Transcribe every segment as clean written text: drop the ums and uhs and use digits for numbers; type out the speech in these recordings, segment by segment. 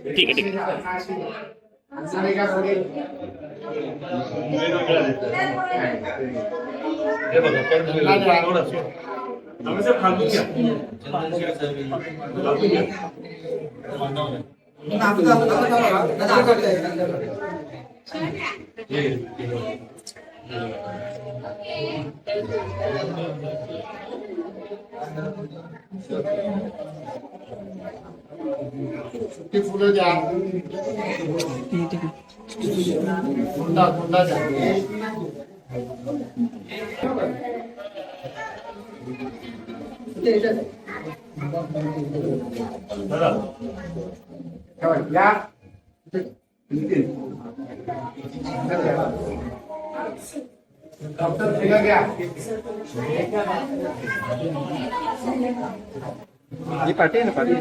ठीक आहे ठीक आहे. सुट्टी फुलं द्या. कुंडा कुंडा द्या. या. डॉक्टर फुलं घ्या. ही पाठी आहे ना पाठी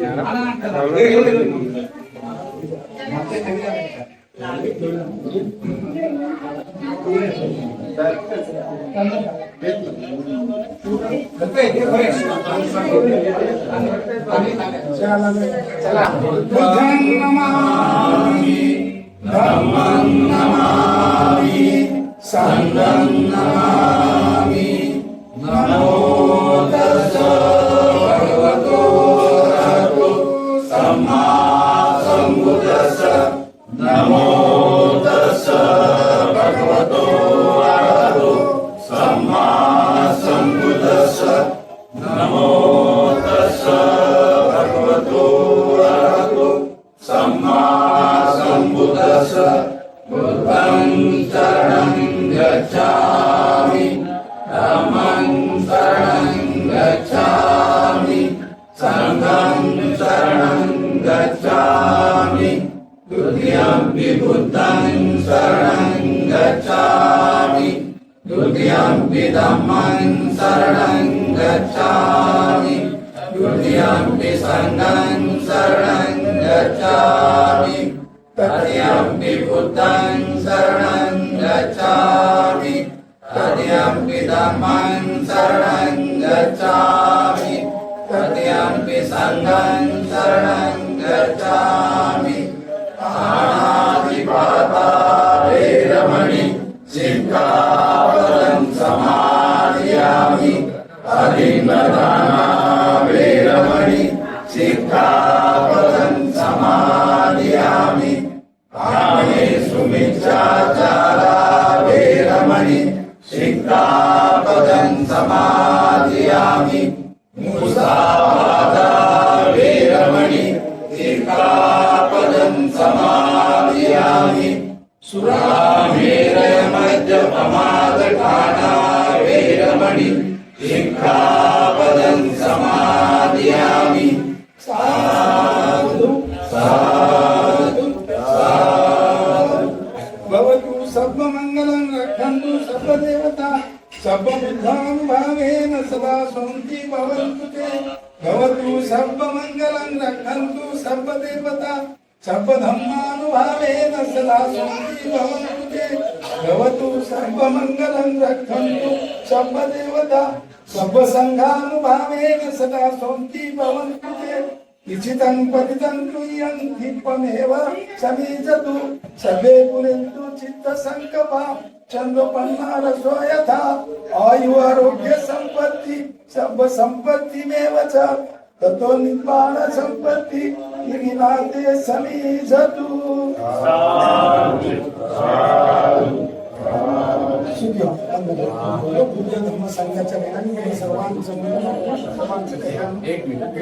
चला. बुद्धं नमामि, धम्मं नमामि, संघं नमामि. नमो तस्सै भगवतो अरहतो सम्मा सम्बुद्दस्स. नमो तस्सै भगवतो अरहतो सम्मा सम्बुद्दस्स. नमो तस्सै भगवतो अरहतो सम्मा सम्बुद्दस्स. बुद्धं शरणं गच्छामि, धम्मं शरणं गच्छामि, संघं शरणं गच्छामि. द्वितीयंपि बुद्धं शरणं गच्छामि, द्वितीयंपि धम्मं शरणं गच्छामि, द्वितीयंपि संघं शरणं गच्छामि, तृतीयंपि बुद्धं शरणं गच्छामि, तृतीयंपि धम्मं शरणं गच्छामि, तृतीयंपि संघं शरणं गच्छामि. पाणातिपाता वेरमणि सिक्खापदं समादयामि. अधिन्नदाना वेरमणि सिक्खापदं समादयामि. कामेषु मिथ्याचारा वेरमणि सिक्खापदं समादयामि. मुसावादा वेरमणि सिक्खापदं समादयामि. सुरामेरय मद्यपमादपाना वेरमणि सिक्खापदं समादयामि. साधु साधु साधु. भवतु सर्वमङ्गलं रक्षन्तु सर्वदेवता सर्वबुद्धानुभावेन सदा सन्ति भवन्तु ते. भवतु सर्वमङ्गलं रक्षन्तु सर्वदेवता सर्वधर्मानुभावेन सदा सन्ति भवन्तु ते. भवतु सर्वमङ्गलं रक्षन्तु सर्वदेवता सर्वसङ्घानुभावेन सदा सन्ति भवन्तु ते. इच्छितं पतितं तुयन्ति त्वमेव समीजतु. सर्वे पुनन्तु चित्तसङ्कल्पा चन्द्रपन्नारसो यथा. आयु आरोग्य सम्पत्ति सर्व सम्पत्तिमेव च. ततो निर्वाण सम्पत्ति निगिनाते समीजतु. बुद्ध धर्म संघाच्या विनंती सर्वांचं एक मिनिट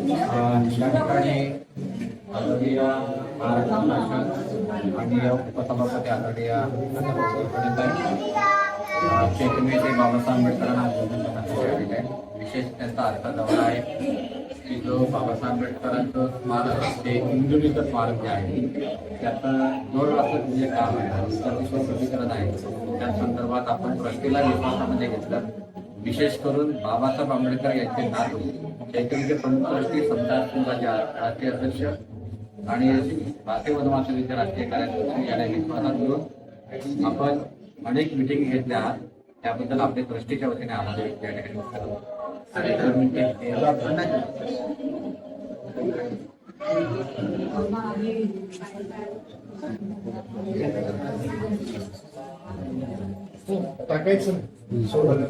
या ठिकाणी आदरणीय महाराष्ट्र शासन माननीय उपसभापती आदरणीय चैतन्य बाबासाहेब आंबेडकरांना आंदोलन करण्यासाठी आलेले आहे. विशेष त्यांचा अर्थ दौरा आहे की जो बाबासाहेब आंबेडकरांचं स्मारक ते हिंदुलीचं स्मारक जे आहे त्याचं 2 वर्षाचं जे काम आहे त्याचं स्वप्रतिकरण आहे. त्या संदर्भात आपण ट्रस्टीला विश्वासामध्ये घेतलं. विशेष करून बाबासाहेब आंबेडकर यांचे नातू चैतन्य प्रमुख ट्रस्टी समता संघाचे राष्ट्रीय अध्यक्ष आणि भारतीय वनवासनीचे राष्ट्रीय कार्याध्यक्ष यांना विश्वासात घेऊन आपण अनेक मिटिंग घेतल्या आहात. त्याबद्दल आपल्या ट्रस्टीच्या वतीने आभार व्यक्त या ठिकाणी टाकायचं सोडून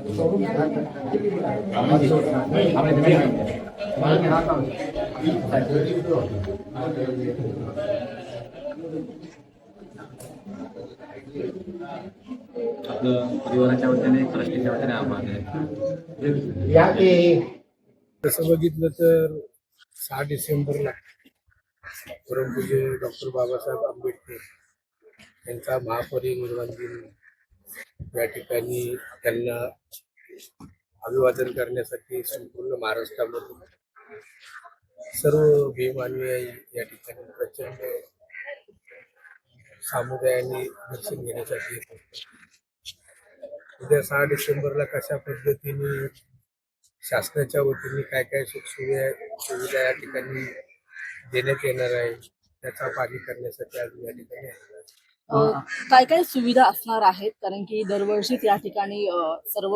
आपलं परिवाराच्या वतीने ट्रस्टीच्या वतीने आभार आहे. या की तसं बघितलं तर 6 डिसेंबरला परमपूज्य डॉक्टर बाबासाहेब आंबेडकर यांचा महापरिनिर्वाण दिन या ठिकाणी त्यांना अभिवादन करण्यासाठी संपूर्ण महाराष्ट्रामधून सर्व भीमान्वयी या ठिकाणी प्रचंड समुदायाने दर्शन घेण्यासाठी येतात. उद्या 6 डिसेंबरला कशा पद्धतीने शासनाच्या वतीने काय काय सुविधा या ठिकाणी देण्यात येणार आहे त्याचा पाणी करण्यासाठी आज या ठिकाणी आलेलो आहे. काय काय सुविधा असणार आहेत, कारण की दरवर्षीच या ठिकाणी सर्व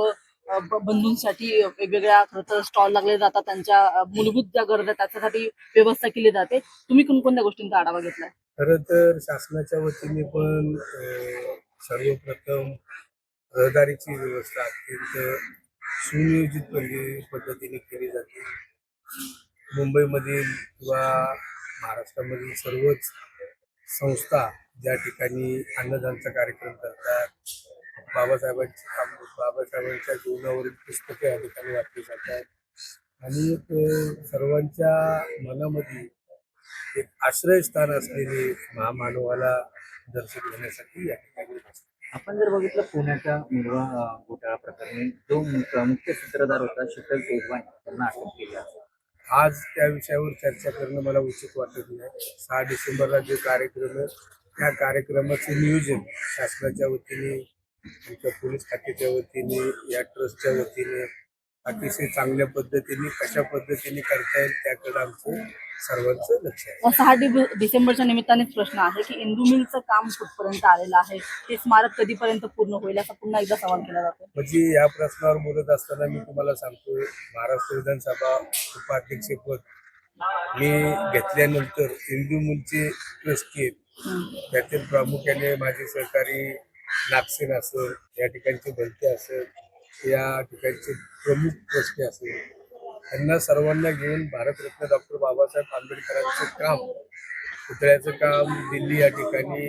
बंधूंसाठी वेगवेगळ्या खरं तर स्टॉल लागले जातात, त्यांच्या मूलभूत ज्या गरजा आहेत त्याच्यासाठी व्यवस्था केली जाते. तुम्ही कोणकोणत्या गोष्टींचा आढावा घेतलाय? खरं तर शासनाच्या वतीने पण सर्वप्रथम रहदारीची व्यवस्था अत्यंत सुनियोजित पद्धतीने केली जाते. मुंबईमधील किंवा महाराष्ट्रामधील सर्वच संस्था ज्या ठिकाणी अन्नदानचा कार्यक्रम करतात, बाबासाहेबांच्या जीवनावरील पुस्तके या ठिकाणी वाचली जातात आणि सर्वांच्या मनामध्ये एक आश्रयस्थान असलेले महामानवाला दर्शन घेण्यासाठी या ठिकाणी असतात. आपण जर बघितलं पुण्याच्या मुलगा घोटाळा प्रकरणी जो मुख्य सूत्रधार होता शीतल केजवान त्यांना अटक केली आहे. आज त्या विषयावर चर्चा करणं मला उचित वाटत नाही. 6 डिसेंबरला जे कार्यक्रम आहे त्या कार्यक्रमाचे नियोजन शासनाच्या वतीने, आमच्या पोलीस खात्याच्या वतीने, या ट्रस्टच्या वतीने अतिशय चांगल्या पद्धतीने कशा पद्धतीने करता येईल त्याकडे आमचं सर्वांचं लक्ष आहे. 6 डिसेंबरच्या निमित्तानेच प्रश्न आहे की इंदू मिलचं काम कुठपर्यंत आलेलं आहे, ते स्मारक कधीपर्यंत पूर्ण होईल असा पुन्हा एकदा सवाल केला जातो. म्हणजे या प्रश्नावर बोलत असताना मी तुम्हाला सांगतोय, महाराष्ट्र विधानसभा उपाध्यक्षपद मी घेतल्यानंतर इंदू मिलचे ट्रस्टी आहेत, त्यातील प्रामुख्याने माझे सहकारी नागसेन असेल, या ठिकाणचे भलते असेल, या ठिकाणचे प्रमुख ट्रस्टी असेल, त्यांना सर्वांना घेऊन भारतरत्न डॉक्टर बाबासाहेब आंबेडकरांचं काम, पुतळ्याचं काम दिल्ली या ठिकाणी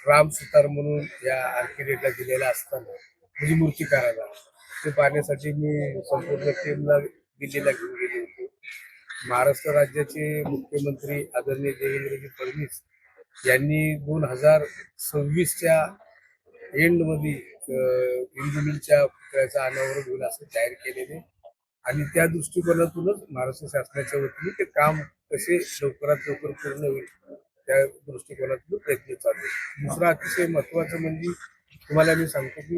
राम सुतार म्हणून या आर्किटेक्टला दिलेला असताना, म्हणजे मूर्तिकाराला, ते पाहण्यासाठी मी संपूर्ण टीमला दिल्लीला घेऊन गेले होते. महाराष्ट्र राज्याचे मुख्यमंत्री आदरणीय देवेंद्रजी फडणवीस यांनी 2026च्या एंडमध्ये इंदू मिलच्या पुतळ्याचं अनावरण होईल असं जाहीर केलेले आणि त्या दृष्टिकोनातूनच महाराष्ट्र शासनाच्या वतीने ते काम कसे लवकरात लवकर पूर्ण होईल त्या दृष्टिकोनातून प्रयत्न चालू आहे. दुसरं अतिशय महत्त्वाचं म्हणजे तुम्हाला मी सांगतो की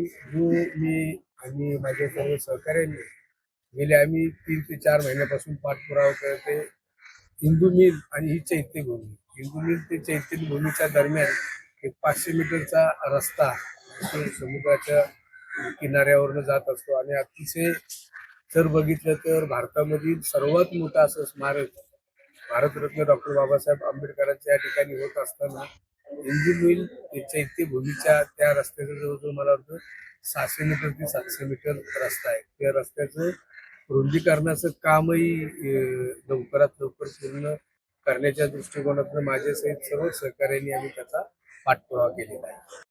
मी आणि माझ्या सर्व सहकार्यांनी गेले आम्ही 3 ते 4 महिन्यापासून पाठपुरावा करते. इंदू मिल आणि ही चैत्यभूमी, इंदू मिल ते चैत्यभूमीच्या दरम्यान एक 500 मीटरचा रस्ता समुद्राच्या किनाऱ्यावरनं जात असतो आणि अतिशय जर बघितलं तर भारतामधील सर्वात मोठं असं स्मारक भारतरत्न डॉक्टर बाबासाहेब आंबेडकरांच्या या ठिकाणी होत असताना इंदू मिल चैत्यभूमीच्या त्या रस्त्याचं जवळजवळ मला वाटतं 600 मीटर ते 700 मीटर रस्ता आहे. त्या रस्त्याचं रुंदीकरणाचं कामही लवकरात लवकर पूर्ण करण्याच्या दृष्टिकोनातून माझ्यासहित सर्व सहकार्यांनी आम्ही त्याचा पाठपुरावा केलेला आहे.